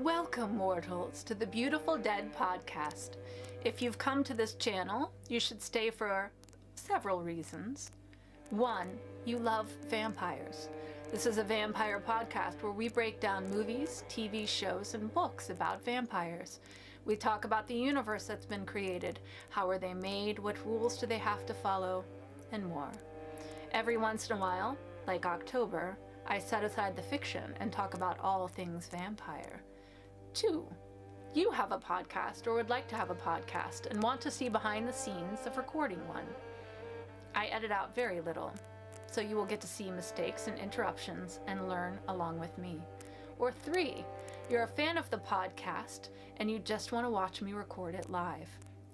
Welcome, mortals, to the Beautiful Dead podcast. If you've come to this channel, you should stay for several reasons. One, you love vampires. This is a vampire podcast where we break down movies, TV shows, and books about vampires. We talk about the universe that's been created, how are they made, what rules do they have to follow, and more. Every once in a while, like October, I set aside the fiction and talk about all things vampire. 2, you have a podcast or would like to have a podcast and want to see behind the scenes of recording one. I edit out very little, so you will get to see mistakes and interruptions and learn along with me. Or 3, you're a fan of the podcast and you just want to watch me record it live.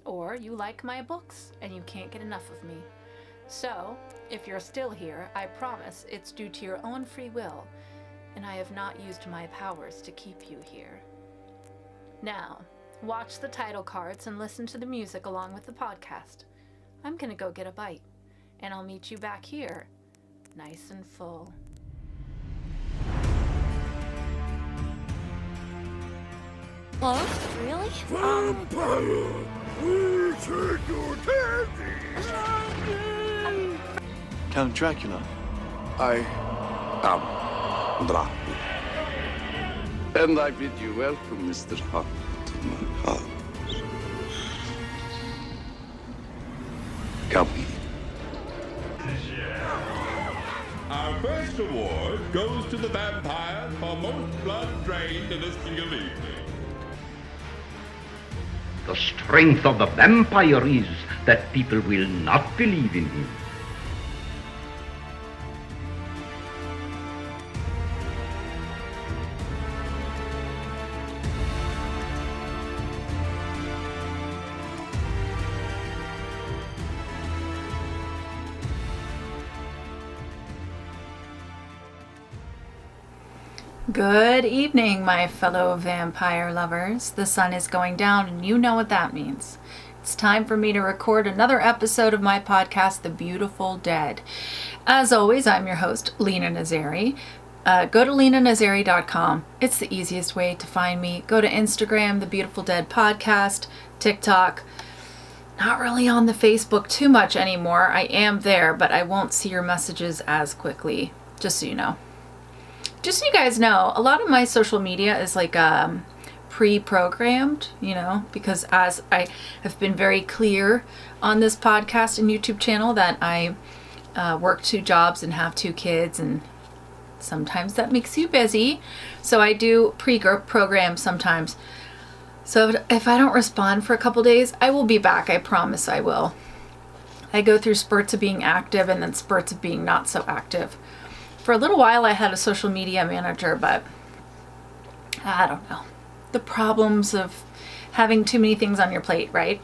Or you like my books and you can't get enough of me. So, if you're still here, I promise it's due to your own free will, and I have not used my powers to keep you here. Now, watch the title cards and listen to the music along with the podcast. I'm gonna go get a bite, and I'll meet you back here, nice and full. Oh, really? Vampire! We take your candy! Count Dracula. I am Dracula. And I bid you welcome, Mr. Hunt, to my house. Come in. Our first award goes to the vampire for most blood drained in a single evening. The strength of the vampire is that people will not believe in him. Good evening, my fellow vampire lovers. The sun is going down, and you know what that means. It's time for me to record another episode of my podcast, The Beautiful Dead. As always, I'm your host, Lena Nazari. Go to lenanazari.com. It's the easiest way to find me. Go to Instagram, The Beautiful Dead Podcast, TikTok. Not really on the Facebook too much anymore. I am there, but I won't see your messages as quickly, just so you know. Just so you guys know, a lot of my social media is like pre-programmed, because as I have been very clear on this podcast and YouTube channel that I work 2 jobs and have 2 kids, and sometimes that makes you busy. So I do pre-program sometimes. So if I don't respond for a couple days, I will be back. I promise I will. I go through spurts of being active and then spurts of being not so active. For a little while I had a social media manager, but I don't know. The problems of having too many things on your plate, right?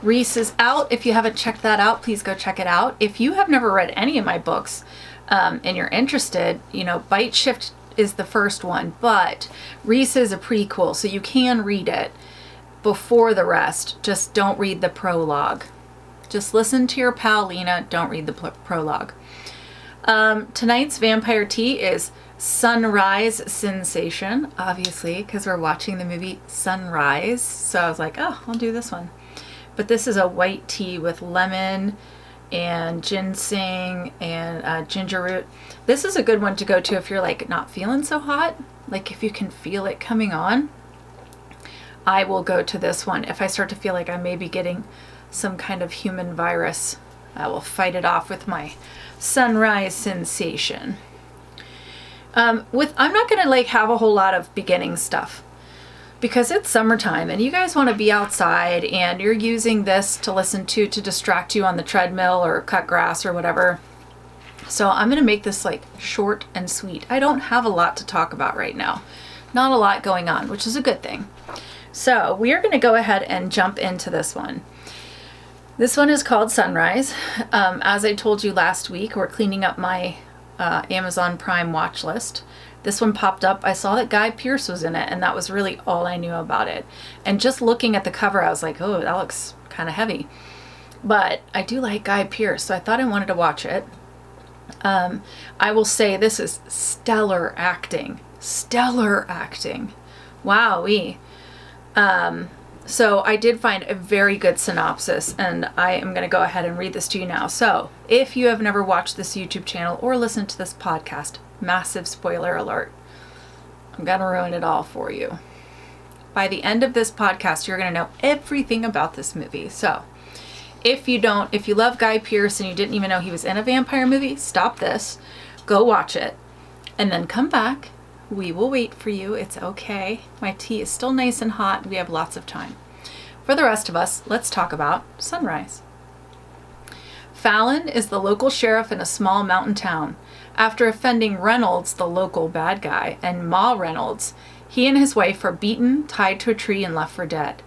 Reese is out. If you haven't checked that out, please go check it out. If you have never read any of my books and you're interested, Bite Shift is the first one, but Reese is a prequel, so you can read it before the rest. Just don't read the prologue. Just listen to your pal Lena. Don't read the prologue. Tonight's vampire tea is Sunrise Sensation, obviously, because we're watching the movie Sunrise. So I was like, oh, I'll do this one. But this is a white tea with lemon and ginseng and ginger root. This is a good one to go to if you're like not feeling so hot. Like if you can feel it coming on, I will go to this one. If I start to feel like I may be getting some kind of human virus, I will fight it off with my Sunrise Sensation. I'm not gonna have a whole lot of beginning stuff because it's summertime and you guys want to be outside and you're using this to listen to distract you on the treadmill or cut grass or whatever. So I'm gonna make this short and sweet. I don't have a lot to talk about right now. Not a lot going on, which is a good thing. So we are gonna go ahead and jump into this one. This one is called Sunrise. As I told you last week, we're cleaning up my Amazon Prime watch list. This one popped up. I saw that Guy Pearce was in it, and that was really all I knew about it. And just looking at the cover, I was like, oh, that looks kind of heavy. But I do like Guy Pearce, so I thought I wanted to watch it. I will say this is stellar acting. Stellar acting. Wowee. So I did find a very good synopsis, and I am going to go ahead and read this to you now. So if you have never watched this YouTube channel or listened to this podcast, massive spoiler alert. I'm going to ruin it all for you. By the end of this podcast, you're going to know everything about this movie. So if you love Guy Pearce and you didn't even know he was in a vampire movie, stop this, go watch it, and then come back. We will wait for you. It's okay. My tea is still nice and hot. We have lots of time. For the rest of us, let's talk about Sunrise. Fallon is the local sheriff in a small mountain town. After offending Reynolds, the local bad guy, and Ma Reynolds, he and his wife are beaten, tied to a tree, and left for dead.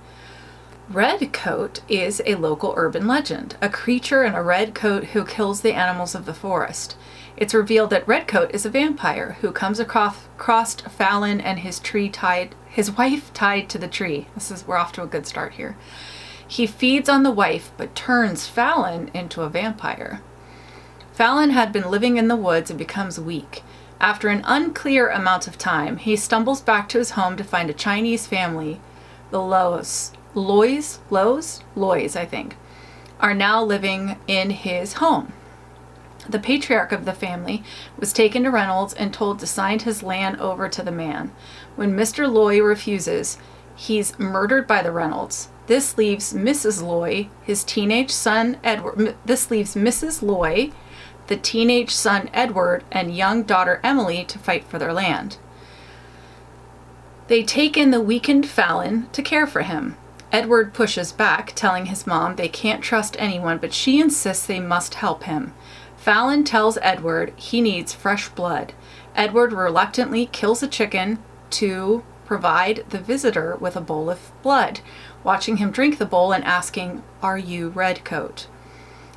Redcoat is a local urban legend, a creature in a red coat who kills the animals of the forest. It's revealed that Redcoat is a vampire who comes across Fallon and his wife tied to the tree. We're off to a good start here. He feeds on the wife, but turns Fallon into a vampire. Fallon had been living in the woods and becomes weak. After an unclear amount of time, he stumbles back to his home to find a Chinese family, the Loys, I think, are now living in his home. The patriarch of the family was taken to Reynolds and told to sign his land over to the man. When Mr. Loy refuses, he's murdered by the Reynolds. This leaves Mrs. Loy, his teenage son Edward. This leaves Mrs. Loy, the teenage son Edward, and young daughter Emily to fight for their land. They take in the weakened Fallon to care for him. Edward pushes back, telling his mom they can't trust anyone, but she insists they must help him. Fallon tells Edward he needs fresh blood. Edward reluctantly kills a chicken to provide the visitor with a bowl of blood, watching him drink the bowl and asking, "Are you Redcoat?"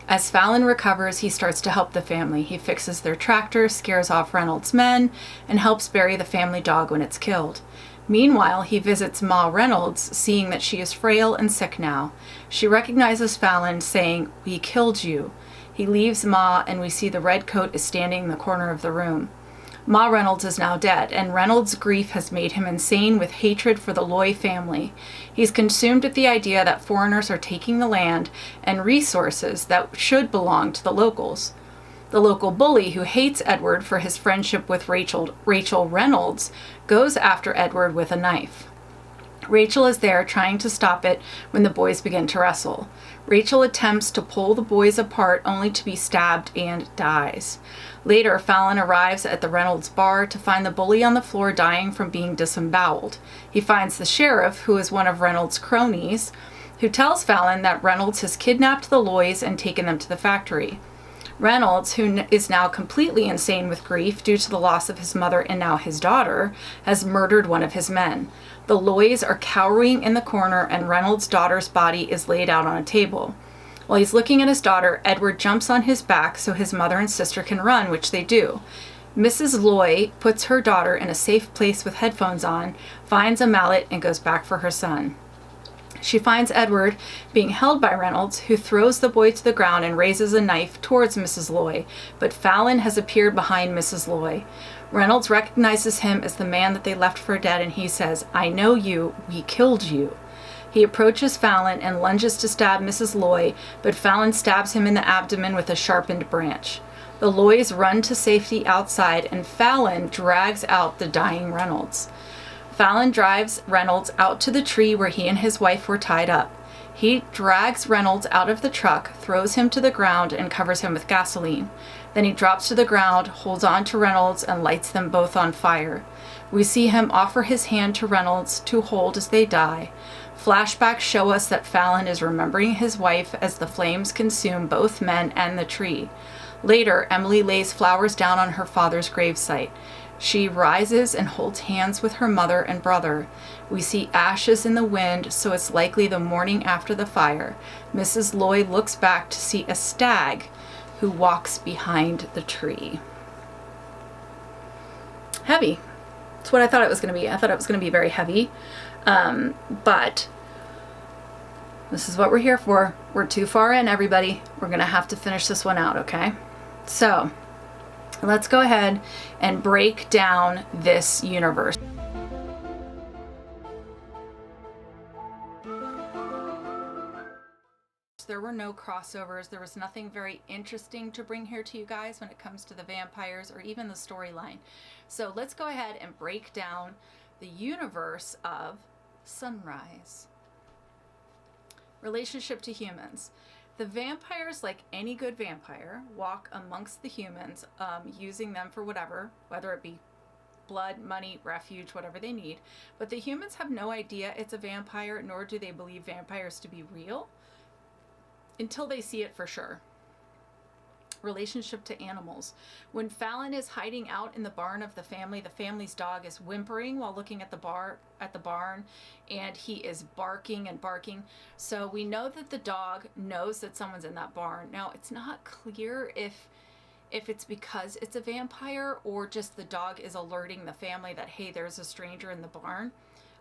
As Fallon recovers, he starts to help the family. He fixes their tractor, scares off Reynolds' men, and helps bury the family dog when it's killed. Meanwhile, he visits Ma Reynolds, seeing that she is frail and sick now. She recognizes Fallon, saying, "We killed you." He leaves Ma, and we see the Redcoat is standing in the corner of the room. Ma Reynolds is now dead, and Reynolds' grief has made him insane with hatred for the Loy family. He's consumed at the idea that foreigners are taking the land and resources that should belong to the locals. The local bully, who hates Edward for his friendship with Rachel Reynolds, goes after Edward with a knife. Rachel is there trying to stop it when the boys begin to wrestle. Rachel attempts to pull the boys apart only to be stabbed and dies. Later, Fallon arrives at the Reynolds bar to find the bully on the floor dying from being disemboweled. He finds the sheriff, who is one of Reynolds' cronies, who tells Fallon that Reynolds has kidnapped the Loys and taken them to the factory. Reynolds, who is now completely insane with grief due to the loss of his mother and now his daughter, has murdered one of his men. The Loys are cowering in the corner, and Reynolds' daughter's body is laid out on a table. While he's looking at his daughter, Edward jumps on his back so his mother and sister can run, which they do. Mrs. Loy puts her daughter in a safe place with headphones on, finds a mallet, and goes back for her son. She finds Edward being held by Reynolds, who throws the boy to the ground and raises a knife towards Mrs. Loy, but Fallon has appeared behind Mrs. Loy. Reynolds recognizes him as the man that they left for dead, and he says, "I know you, we killed you." He approaches Fallon and lunges to stab Mrs. Loy, but Fallon stabs him in the abdomen with a sharpened branch. The Loys run to safety outside, and Fallon drags out the dying Reynolds. Fallon drives Reynolds out to the tree where he and his wife were tied up. He drags Reynolds out of the truck, throws him to the ground, and covers him with gasoline. Then he drops to the ground, holds on to Reynolds, and lights them both on fire. We see him offer his hand to Reynolds to hold as they die. Flashbacks show us that Fallon is remembering his wife as the flames consume both men and the tree. Later, Emily lays flowers down on her father's gravesite. She rises and holds hands with her mother and brother. We see ashes in the wind, so it's likely the morning after the fire. Mrs. Loy looks back to see a stag who walks behind the tree. Heavy. That's what I thought it was going to be. I thought it was going to be very heavy. But this is what we're here for. We're too far in, everybody. We're going to have to finish this one out, okay? So let's go ahead and break down this universe. There were no crossovers. There was nothing very interesting to bring here to you guys when it comes to the vampires or even the storyline. So let's go ahead and break down the universe of Sunrise. Relationship to humans. The vampires, like any good vampire, walk amongst the humans, using them for whatever, whether it be blood, money, refuge, whatever they need. But the humans have no idea it's a vampire, nor do they believe vampires to be real until they see it for sure. Relationship to animals. When Fallon is hiding out in the barn of the family's dog is whimpering while looking at the barn, and he is barking and barking. So we know that the dog knows that someone's in that barn. Now, it's not clear if it's because it's a vampire or just the dog is alerting the family that, hey, there's a stranger in the barn.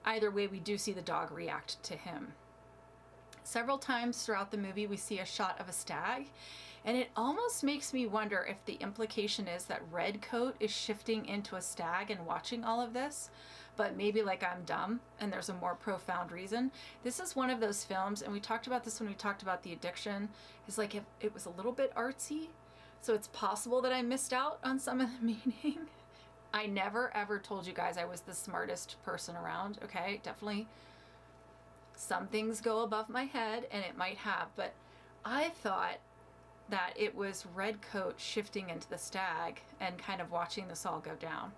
Either way, we do see the dog react to him. Several times throughout the movie, we see a shot of a stag, and it almost makes me wonder if the implication is that Redcoat is shifting into a stag and watching all of this, but maybe like I'm dumb and there's a more profound reason. This is one of those films, and we talked about this when we talked about The Addiction, is like if it was a little bit artsy, so it's possible that I missed out on some of the meaning. I never ever told you guys I was the smartest person around, okay? Definitely some things go above my head, and it might have, but I thought that it was Redcoat shifting into the stag and kind of watching this all go down.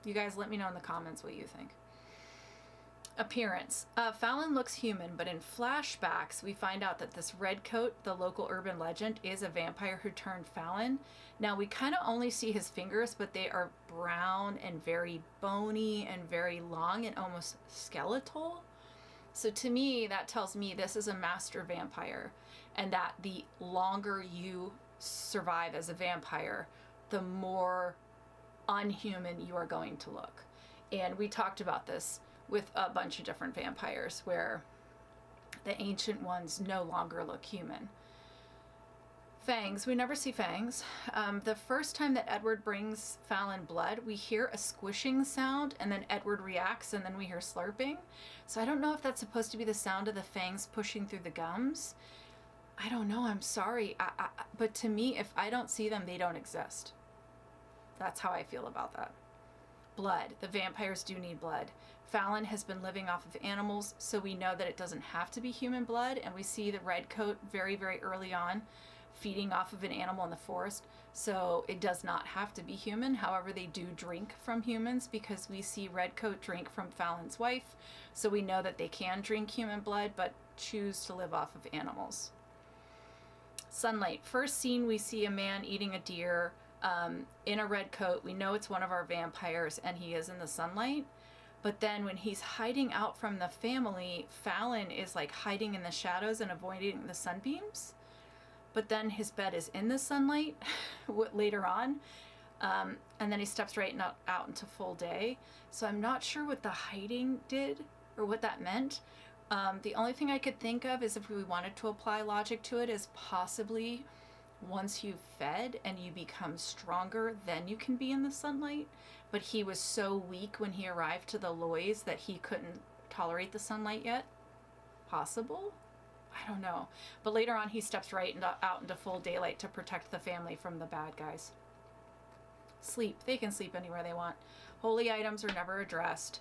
You guys let me know in the comments what you think. Appearance. Fallon looks human, but in flashbacks, we find out that this Redcoat, the local urban legend, is a vampire who turned Fallon. Now, we kind of only see his fingers, but they are brown and very bony and very long and almost skeletal. So to me, that tells me this is a master vampire, and that the longer you survive as a vampire, the more unhuman you are going to look. And we talked about this with a bunch of different vampires where the ancient ones no longer look human. Fangs. We never see fangs. The first time that Edward brings Fallon blood, we hear a squishing sound, and then Edward reacts, and then we hear slurping. So I don't know if that's supposed to be the sound of the fangs pushing through the gums. I don't know. I'm sorry. But to me, if I don't see them, they don't exist. That's how I feel about that. Blood. The vampires do need blood. Fallon has been living off of animals, so we know that it doesn't have to be human blood, and we see the Redcoat very, very early on feeding off of an animal in the forest, so it does not have to be human. However, they do drink from humans because we see Redcoat drink from Fallon's wife, so we know that they can drink human blood but choose to live off of animals. Sunlight. First scene, we see a man eating a deer in a red coat. We know it's one of our vampires, and he is in the sunlight. But then when he's hiding out from the family, Fallon is like hiding in the shadows and avoiding the sunbeams. But then his bed is in the sunlight later on. And then he steps right out into full day. So I'm not sure what the hiding did or what that meant. The only thing I could think of is if we wanted to apply logic to it is possibly once you've fed and you become stronger, then you can be in the sunlight. But he was so weak when he arrived to the Loys that he couldn't tolerate the sunlight yet. Possible? I don't know. But later on, he steps right out into full daylight to protect the family from the bad guys. Sleep. They can sleep anywhere they want. Holy items are never addressed.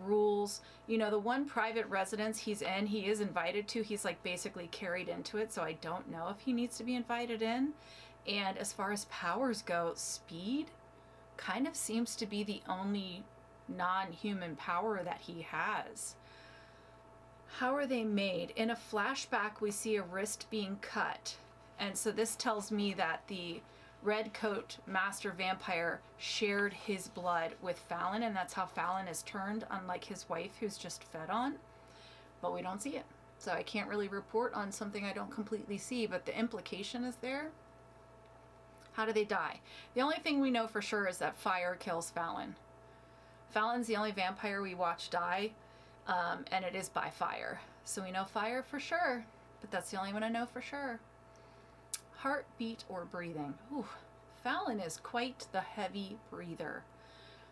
Rules. You know, the one private residence he's in, he is invited to. He's like basically carried into it, so I don't know if he needs to be invited in. And as far as powers go, speed kind of seems to be the only non-human power that he has. How are they made? In a flashback, we see a wrist being cut. And so this tells me that the Redcoat master vampire shared his blood with Fallon, and that's how Fallon is turned, unlike his wife who's just fed on. But we don't see it. So I can't really report on something I don't completely see, but the implication is there. How do they die? The only thing we know for sure is that fire kills Fallon. Fallon's the only vampire we watch die. And it is by fire. So we know fire for sure, but that's the only one I know for sure. Heartbeat or breathing. Ooh, Fallon is quite the heavy breather.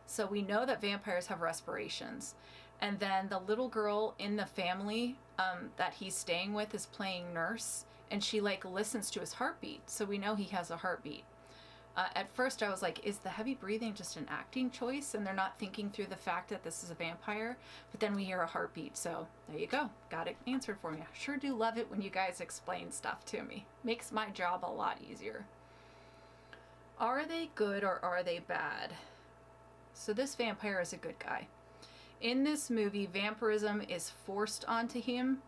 So we know that vampires have respirations. And then the little girl in the family that he's staying with is playing nurse, and she like listens to his heartbeat. So we know he has a heartbeat. At first I was like, is the heavy breathing just an acting choice and they're not thinking through the fact that this is a vampire? But then we hear a heartbeat. So there you go. Got it answered for me. I sure do love it when you guys explain stuff to me. Makes my job a lot easier. Are they good or are they bad? So this vampire is a good guy. In this movie, vampirism is forced onto him,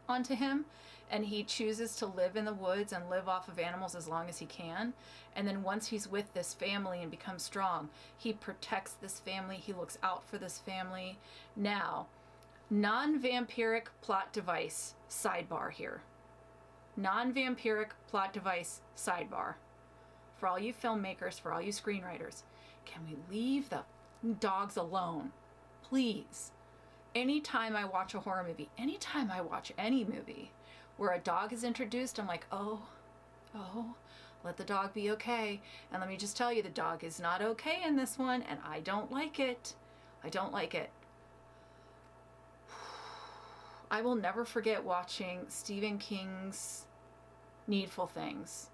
and he chooses to live in the woods and live off of animals as long as he can. And then once he's with this family and becomes strong, he protects this family, he looks out for this family. Now, non-vampiric plot device sidebar here. Non-vampiric plot device sidebar. For all you filmmakers, for all you screenwriters, can we leave the dogs alone? Please. Anytime I watch a horror movie, anytime I watch any movie where a dog is introduced, I'm like, oh, let the dog be okay. And let me just tell you, the dog is not okay in this one, and I don't like it. I don't like it. I will never forget watching Stephen King's Needful Things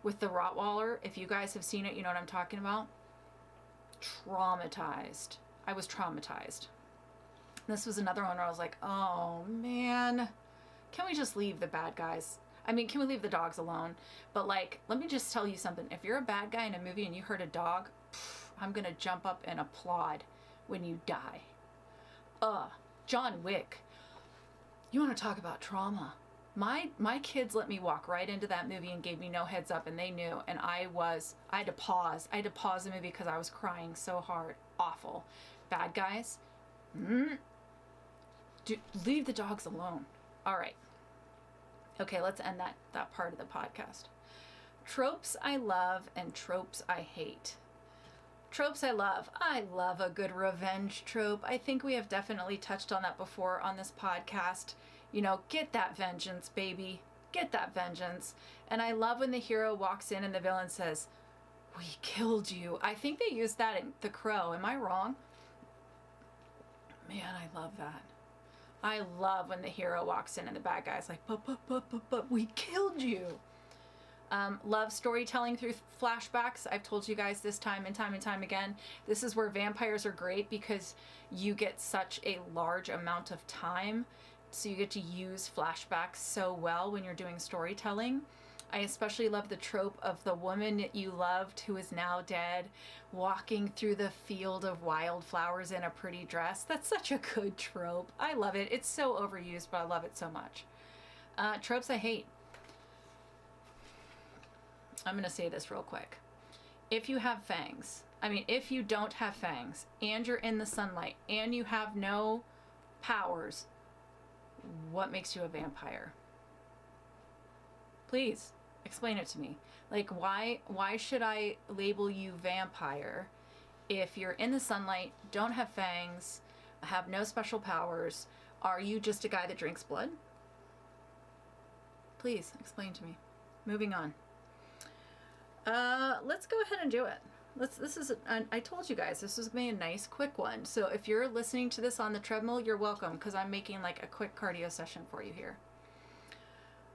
with the Rottweiler. If you guys have seen it, you know what I'm talking about. Traumatized. I was traumatized. This was another one where I was like, oh man, can we just leave the bad guys? I mean, can we leave the dogs alone? But like, let me just tell you something. If you're a bad guy in a movie and you hurt a dog, I'm gonna jump up and applaud when you die. John Wick. You wanna talk about trauma? My kids let me walk right into that movie and gave me no heads up, and they knew, and I had to pause. I had to pause the movie because I was crying so hard. Awful. Bad guys? Leave the dogs alone. All right. Okay, let's end that part of the podcast. Tropes I love and tropes I hate. Tropes I love. I love a good revenge trope. I think we have definitely touched on that before on this podcast. You know, get that vengeance, baby. Get that vengeance. And I love when the hero walks in and the villain says, "We killed you." I think they used that in The Crow. Am I wrong? Man, I love that. I love when the hero walks in and the bad guy's like, but we killed you. Love storytelling through flashbacks. I've told you guys this time and time again. This is where vampires are great because you get such a large amount of time. So you get to use flashbacks so well when you're doing storytelling. I especially love the trope of the woman you loved who is now dead walking through the field of wildflowers in a pretty dress. That's such a good trope. I love it. It's so overused, but I love it so much. Tropes I hate. I'm going to say this real quick. If you have fangs, if you don't have fangs and you're in the sunlight and you have no powers, what makes you a vampire? Please explain it to me. Like, why should I label you vampire if you're in the sunlight, don't have fangs, have no special powers? Are you just a guy that drinks blood? Please explain to me. Moving on. Let's go ahead and do it. I told you guys this was gonna be a nice quick one. So if you're listening to this on the treadmill, you're welcome, because I'm making like a quick cardio session for you here.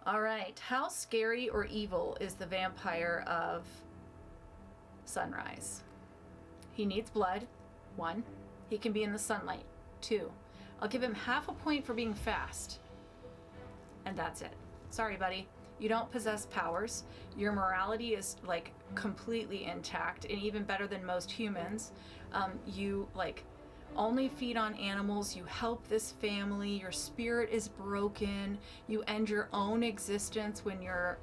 All right, how scary or evil is the vampire of Sunrise? He needs blood, 1. He can be in the sunlight, 2. I'll give him half a point for being fast. And that's it. Sorry, buddy. You don't possess powers. Your morality is like completely intact and even better than most humans. You like only feed on animals. You help this family. Your spirit is broken. You end your own existence when your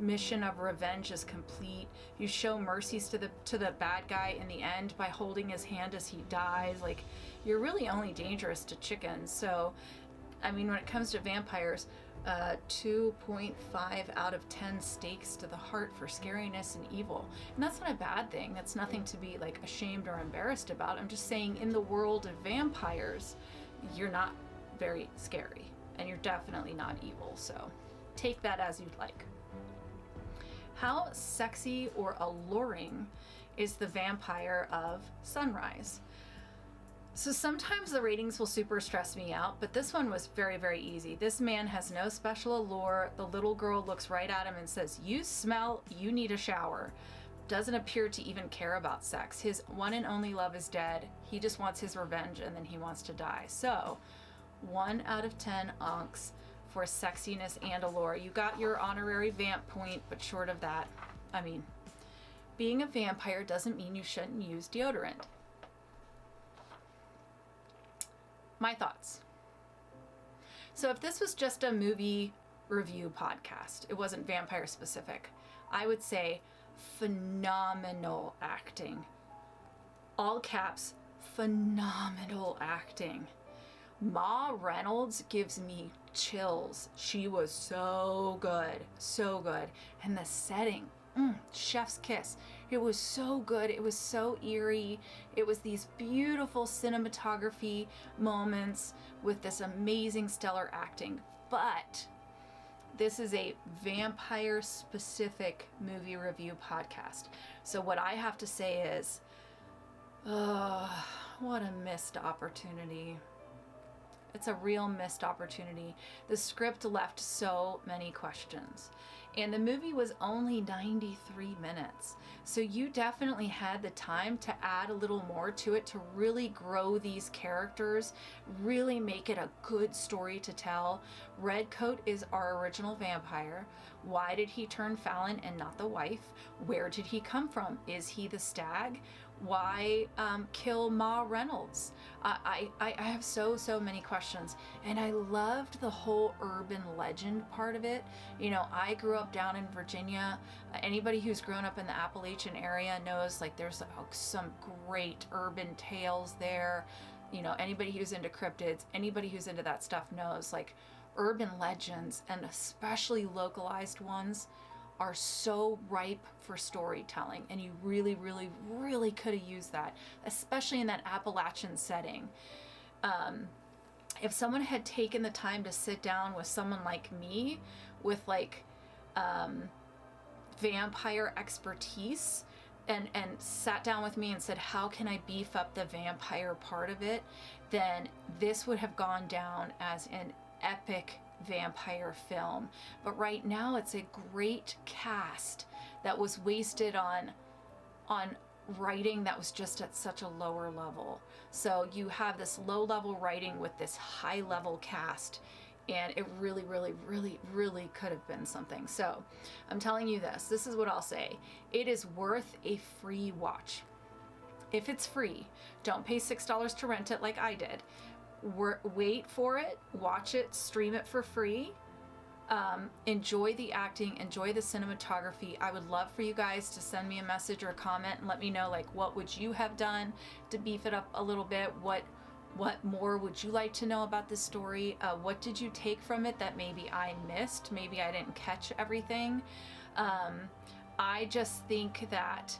mission of revenge is complete. You show mercies to the bad guy in the end by holding his hand as he dies. Like, you're really only dangerous to chickens. So, when it comes to vampires, 2.5 out of 10 stakes to the heart for scariness and evil. And that's not a bad thing. That's nothing to be like ashamed or embarrassed about. I'm just saying, in the world of vampires, you're not very scary and you're definitely not evil. So take that as you'd like. How sexy or alluring is the vampire of Sunrise? So sometimes the ratings will super stress me out, but this one was very, very easy. This man has no special allure. The little girl looks right at him and says, "You smell, you need a shower." Doesn't appear to even care about sex. His one and only love is dead. He just wants his revenge and then he wants to die. So 1 out of 10 onks for sexiness and allure. You got your honorary vamp point, but short of that, I mean, being a vampire doesn't mean you shouldn't use deodorant. My thoughts. So if this was just a movie review podcast, it wasn't vampire specific, I would say phenomenal acting. All caps, phenomenal acting. Ma Reynolds gives me chills. She was so good, so good. And the setting, chef's kiss. It was so good. It was so eerie. It was these beautiful cinematography moments with this amazing stellar acting. But this is a vampire specific movie review podcast. So what I have to say is, what a missed opportunity. It's a real missed opportunity. The script left so many questions. And the movie was only 93 minutes. So you definitely had the time to add a little more to it to really grow these characters, really make it a good story to tell. Redcoat is our original vampire. Why did he turn Fallon and not the wife? Where did he come from? Is he the stag? Why kill Ma Reynolds? I have so many questions. And I loved the whole urban legend part of it. You know, I grew up down in Virginia. Anybody who's grown up in the Appalachian area knows like there's some great urban tales there. You know, anybody who's into cryptids, anybody who's into that stuff knows like urban legends, and especially localized ones, are so ripe for storytelling, and you really could have used that, especially in that Appalachian setting. If someone had taken the time to sit down with someone like me with like vampire expertise and sat down with me and said, how can I beef up the vampire part of it, then this would have gone down as an epic vampire film. But right now it's a great cast that was wasted on writing that was just at such a lower level. So you have this low level writing with this high level cast, and it really could have been something. So I'm telling you this is what I'll say. It is worth a free watch. If it's free, don't pay $6 to rent it like I did. Wait for it, watch it, stream it for free. Enjoy the acting, enjoy the cinematography. I would love for you guys to send me a message or a comment and let me know, like, what would you have done to beef it up a little bit? What more would you like to know about this story? What did you take from it that maybe I missed? Maybe I didn't catch everything. I just think that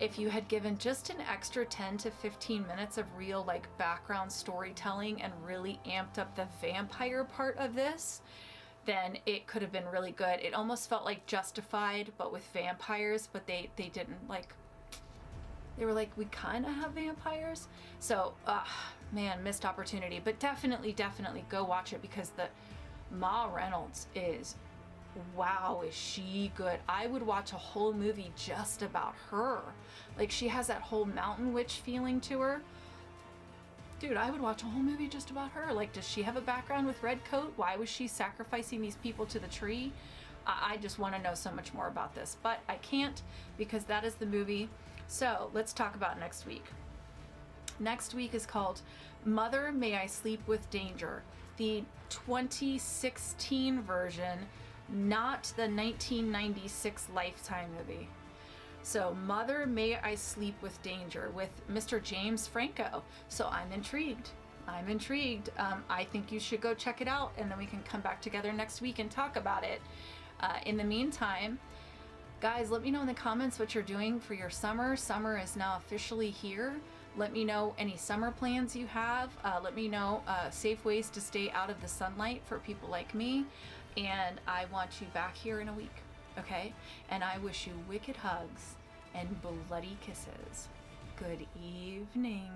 if you had given just an extra 10 to 15 minutes of real like background storytelling and really amped up the vampire part of this, then it could have been really good. It almost felt like Justified, but with vampires, but they didn't like, they were like, we kind of have vampires. So, man, missed opportunity. But definitely go watch it, because the Ma Reynolds is, wow, is she good. I would watch a whole movie just about her. Like, she has that whole mountain witch feeling to her. Dude, I would watch a whole movie just about her. Like, does she have a background with Redcoat? Why was she sacrificing these people to the tree? I just want to know so much more about this, but I can't, because that is the movie. So let's talk about next week. Next week is called Mother, May I Sleep with Danger, the 2016 version, not the 1996 Lifetime movie. So Mother, May I Sleep with Danger with Mr. James Franco. So I'm intrigued. I think you should go check it out, and then we can come back together next week and talk about it. In the meantime, guys, let me know in the comments what you're doing for your summer. Summer is now officially here. Let me know any summer plans you have. Let me know safe ways to stay out of the sunlight for people like me. And I want you back here in a week, okay? And I wish you wicked hugs and bloody kisses. Good evening.